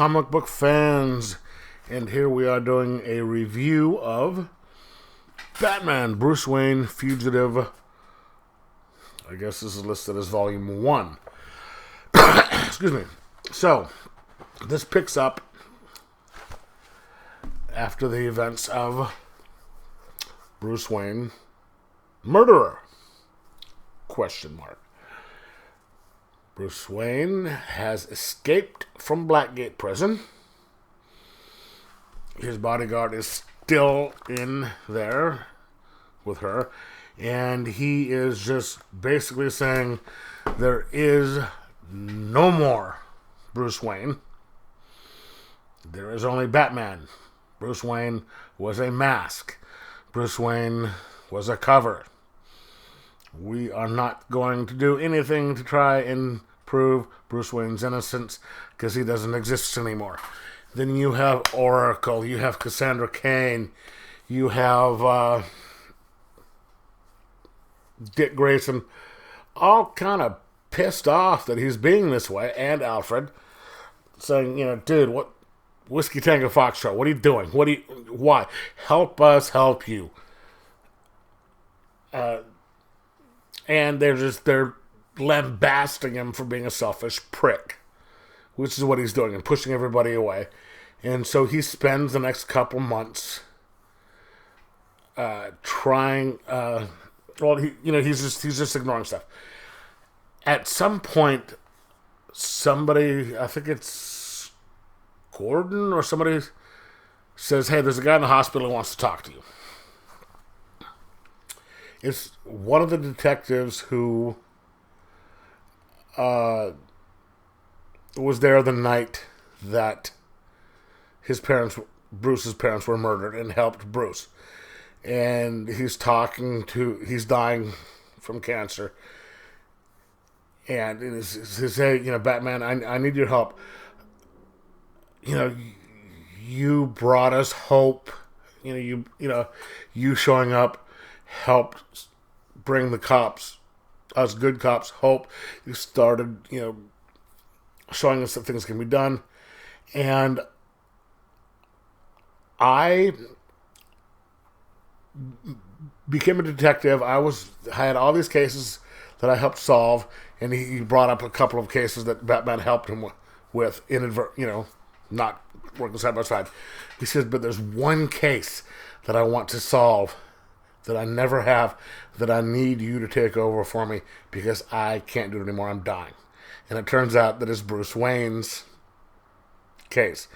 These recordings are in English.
comic book fans, and here we are doing a review of Batman, Bruce Wayne, Fugitive. I guess this is listed as Volume 1. Excuse me. So, this picks up after the events of Bruce Wayne, murderer? Question mark. Bruce Wayne has escaped from Blackgate Prison. His bodyguard is still in there with her, and he is just basically saying there is no more Bruce Wayne. There is only Batman. Bruce Wayne was a mask. Bruce Wayne was a cover. We are not going to do anything to try and prove Bruce Wayne's innocence because he doesn't exist anymore. Then you have Oracle, you have Cassandra Cain, you have Dick Grayson, all kind of pissed off that he's being this way, and Alfred, saying, dude, what, Whiskey Tango Foxtrot, what are you doing? Why? Help us help you. And they're lambasting him for being a selfish prick, which is what he's doing, and pushing everybody away. And so he spends the next couple months trying. He's just ignoring stuff. At some point, somebody, I think it's Gordon or somebody, says, "Hey, there's a guy in the hospital who wants to talk to you." It's one of the detectives who was there the night that Bruce's parents were murdered, and helped Bruce. And he's dying from cancer. And he says, "Hey, Batman, I need your help. You brought us hope. You showing up helped bring the cops, us good cops, hope. You started, showing us that things can be done." And I became a detective. I had all these cases that I helped solve, and he brought up a couple of cases that Batman helped him with not working side by side. He says, "But there's one case that I want to solve that I never have, that I need you to take over for me because I can't do it anymore. I'm dying." And it turns out that it's Bruce Wayne's case.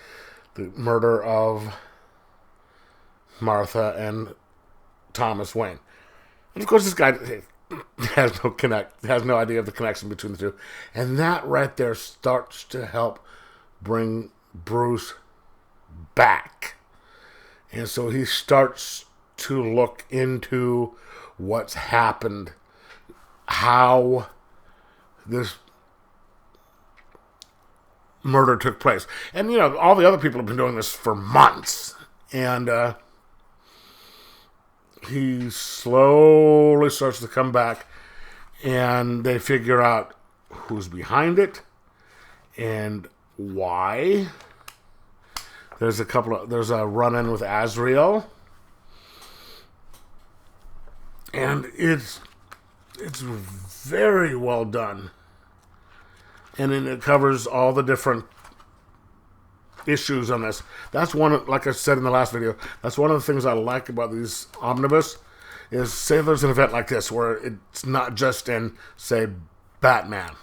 The murder of Martha and Thomas Wayne. And of course this guy has no idea of the connection between the two. And that right there starts to help bring Bruce back. And so he starts to look into what's happened, how this murder took place. And, all the other people have been doing this for months. And he slowly starts to come back, and they figure out who's behind it and why. There's a run-in with Azrael. And it's very well done. And then it covers all the different issues on this. That's like I said in the last video, that's one of the things I like about these omnibus, is say there's an event like this where it's not just in, say, Batman,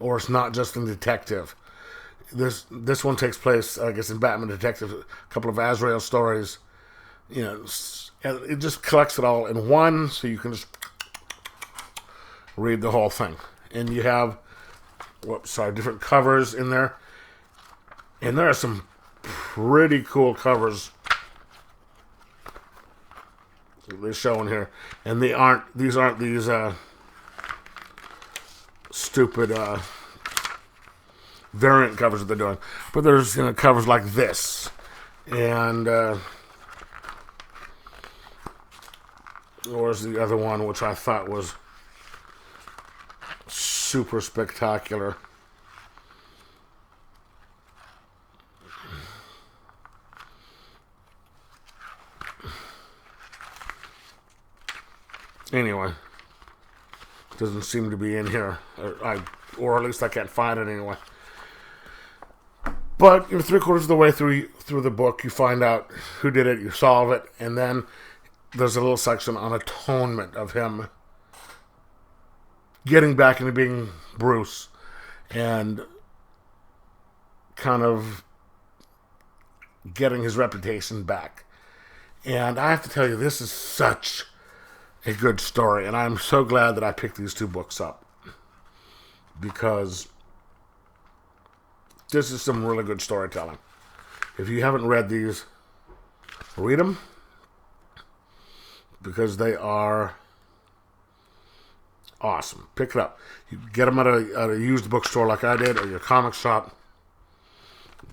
or it's not just in Detective. This one takes place, I guess, in Batman Detective, a couple of Azrael stories. It just collects it all in one, so you can just read the whole thing. And you have, different covers in there. And there are some pretty cool covers they're showing here. And these aren't these stupid variant covers that they're doing. But there's covers like this. And where's the other one, which I thought was super spectacular. Anyway, doesn't seem to be in here, or at least I can't find it anyway. But you're 3/4 of the way through the book. You find out who did it. You solve it, and then there's a little section on atonement of him getting back into being Bruce and kind of getting his reputation back. And I have to tell you, this is such a good story, and I'm so glad that I picked these two books up, because this is some really good storytelling. If you haven't read these, read them, because they are awesome. Pick it up. You get them at a used bookstore like I did, or your comic shop,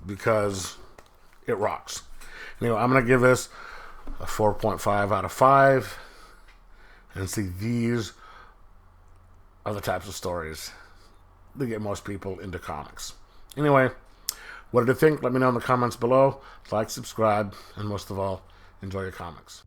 because it rocks. Anyway, I'm going to give this a 4.5 out of 5. And see, these are the types of stories that get most people into comics. Anyway, what did you think? Let me know in the comments below. Like, subscribe, and most of all, enjoy your comics.